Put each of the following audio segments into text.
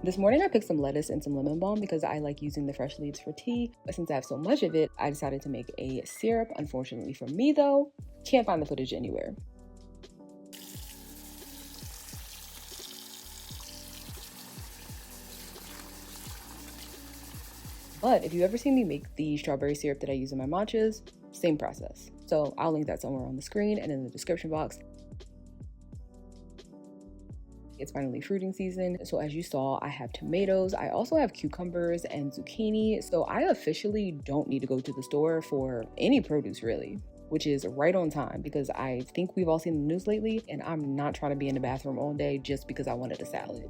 This morning I picked some lettuce and some lemon balm because I like using the fresh leaves for tea, but since I have so much of it, I decided to make a syrup. Unfortunately for me though, can't find the footage anywhere. But if you ever see me make the strawberry syrup that I use in my matchas, same process. So I'll link that somewhere on the screen and in the description box. It's finally fruiting season, so as you saw, I have tomatoes. I also have cucumbers and zucchini, so I officially don't need to go to the store for any produce really, which is right on time because I think we've all seen the news lately, and I'm not trying to be in the bathroom all day just because I wanted a salad.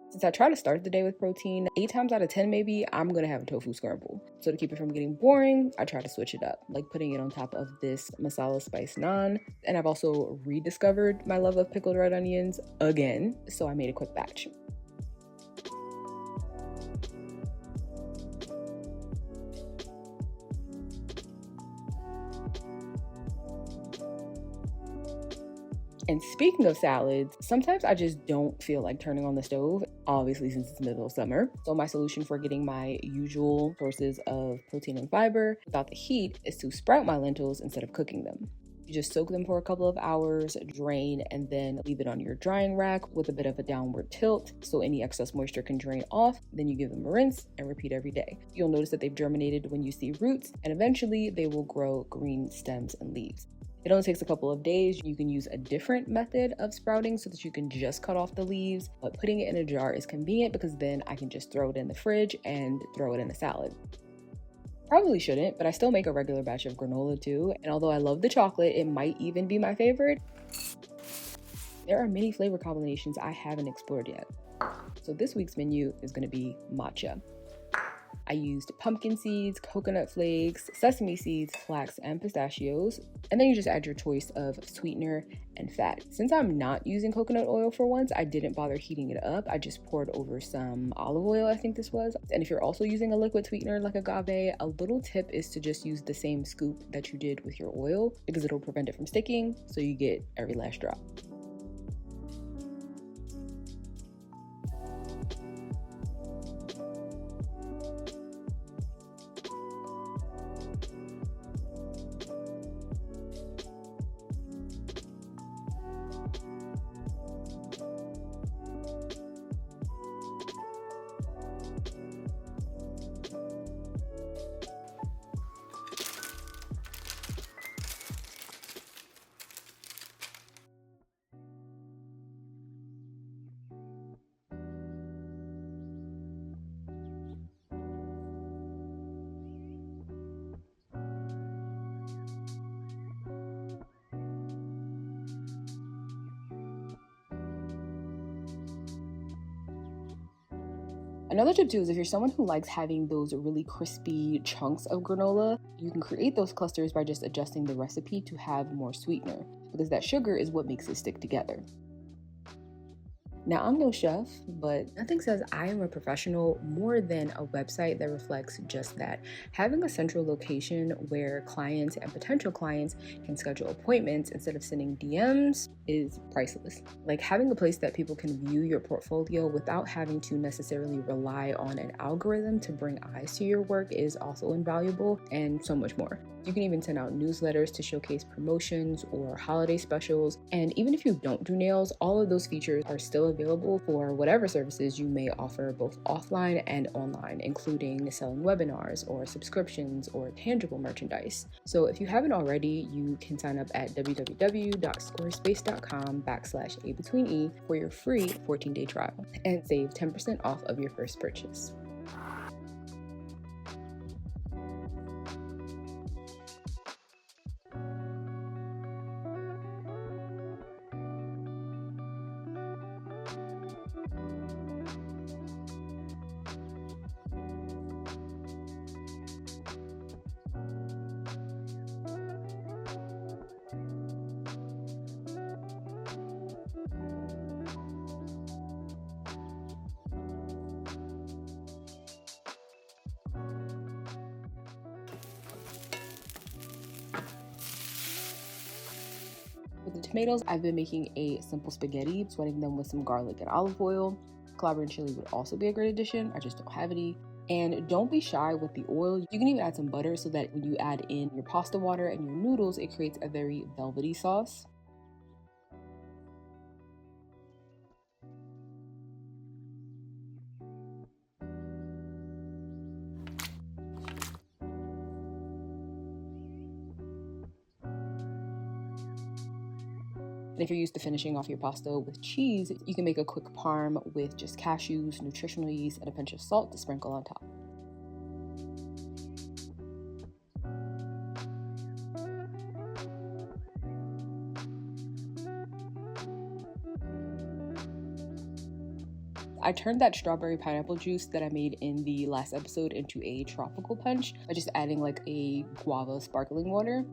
Since I try to start the day with protein, 8 times out of 10 maybe, I'm gonna have a tofu scramble. So to keep it from getting boring, I try to switch it up, like putting it on top of this masala spice naan. And I've also rediscovered my love of pickled red onions again, so I made a quick batch. And speaking of salads, sometimes I just don't feel like turning on the stove, obviously since it's middle of summer. So my solution for getting my usual sources of protein and fiber without the heat is to sprout my lentils instead of cooking them. You just soak them for a couple of hours, drain, and then leave it on your drying rack with a bit of a downward tilt so any excess moisture can drain off. Then you give them a rinse and repeat every day. You'll notice that they've germinated when you see roots, and eventually they will grow green stems and leaves. It only takes a couple of days. You can use a different method of sprouting so that you can just cut off the leaves, but putting it in a jar is convenient because then I can just throw it in the fridge and throw it in a salad. Probably shouldn't, but I still make a regular batch of granola too, and although I love the chocolate, it might even be my favorite. There are many flavor combinations I haven't explored yet. So this week's menu is going to be matcha. I used pumpkin seeds, coconut flakes, sesame seeds, flax, and pistachios. And then you just add your choice of sweetener and fat. Since I'm not using coconut oil for once, I didn't bother heating it up. I just poured over some olive oil, I think this was. And if you're also using a liquid sweetener like agave, a little tip is to just use the same scoop that you did with your oil because it'll prevent it from sticking, so you get every last drop. Another tip too is if you're someone who likes having those really crispy chunks of granola, you can create those clusters by just adjusting the recipe to have more sweetener, because that sugar is what makes it stick together. Now, I'm no chef, but nothing says I am a professional more than a website that reflects just that. Having a central location where clients and potential clients can schedule appointments instead of sending DMs is priceless. Like having a place that people can view your portfolio without having to necessarily rely on an algorithm to bring eyes to your work is also invaluable, and so much more. You can even send out newsletters to showcase promotions or holiday specials. And even if you don't do nails, all of those features are still available for whatever services you may offer both offline and online, including selling webinars or subscriptions or tangible merchandise. So if you haven't already, you can sign up at www.squarespace.com/abetweene for your free 14-day trial and save 10% off of your first purchase. the tomatoes, I've been making a simple spaghetti, sweating them with some garlic and olive oil. Clabber and chili would also be a great addition. I just don't have any. And don't be shy with the oil. You can even add some butter so that when you add in your pasta water and your noodles, it creates a very velvety sauce. And if you're used to finishing off your pasta with cheese, you can make a quick parm with just cashews, nutritional yeast, and a pinch of salt to sprinkle on top. I turned that strawberry pineapple juice that I made in the last episode into a tropical punch by just adding like a guava sparkling water.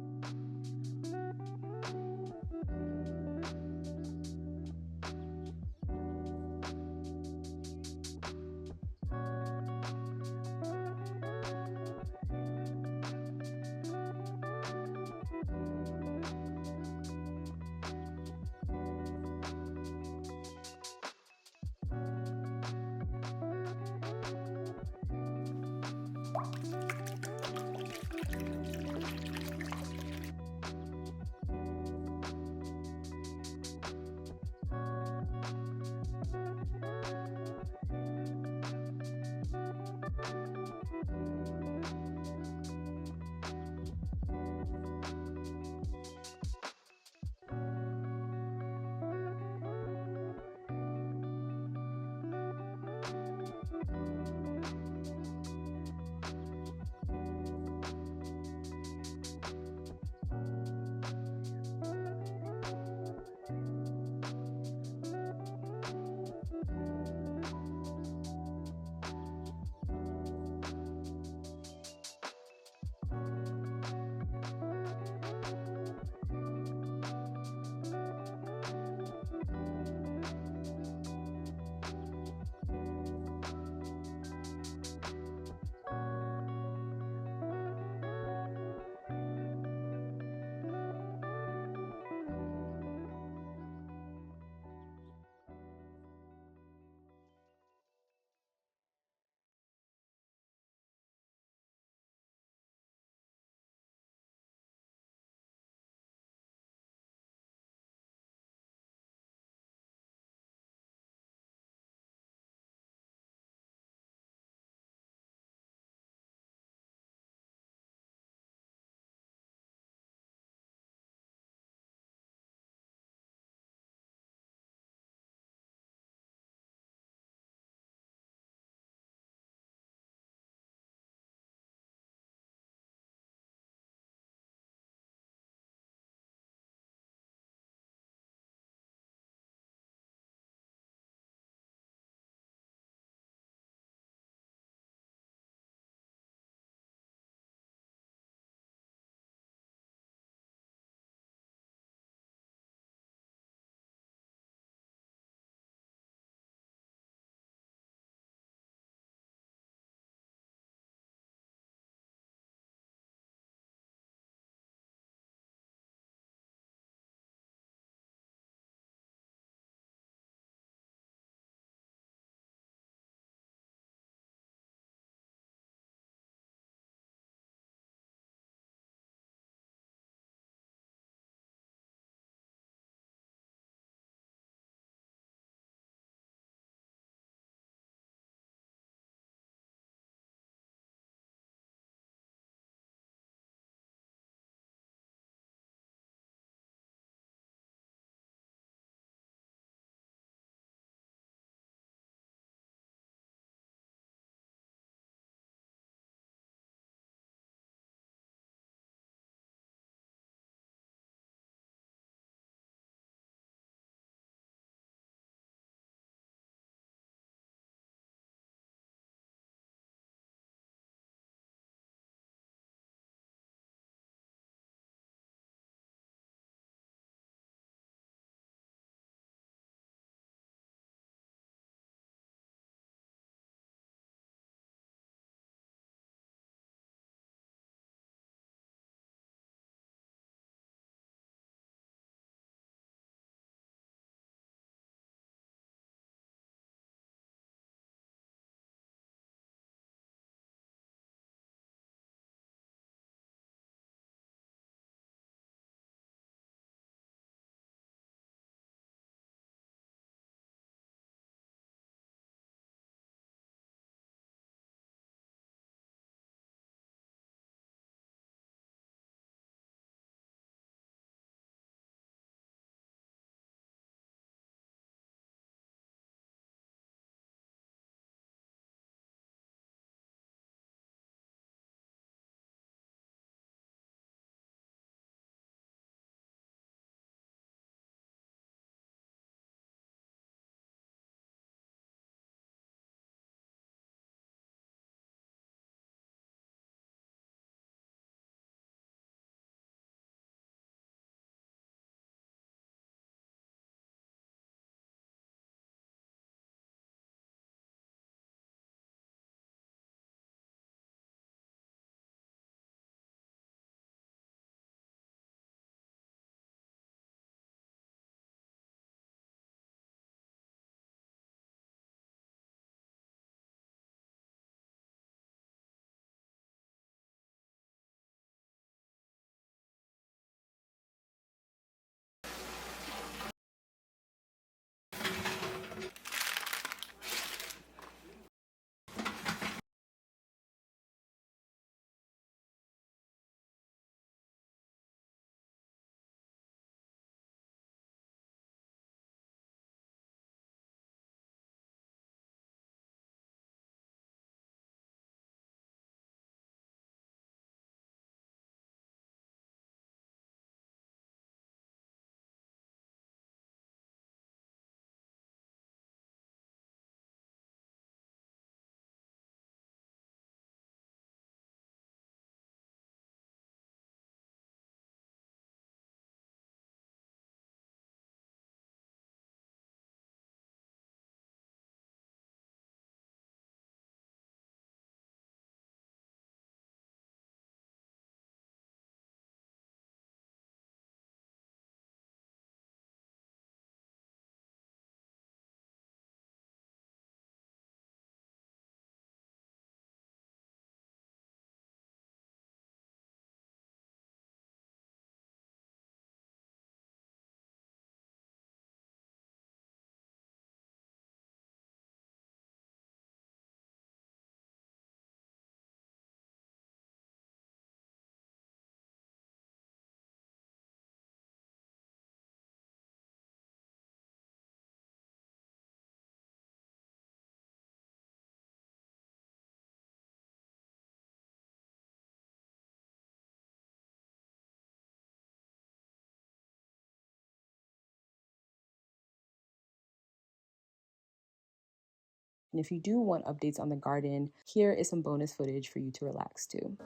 And if you do want updates on the garden, here is some bonus footage for you to relax to.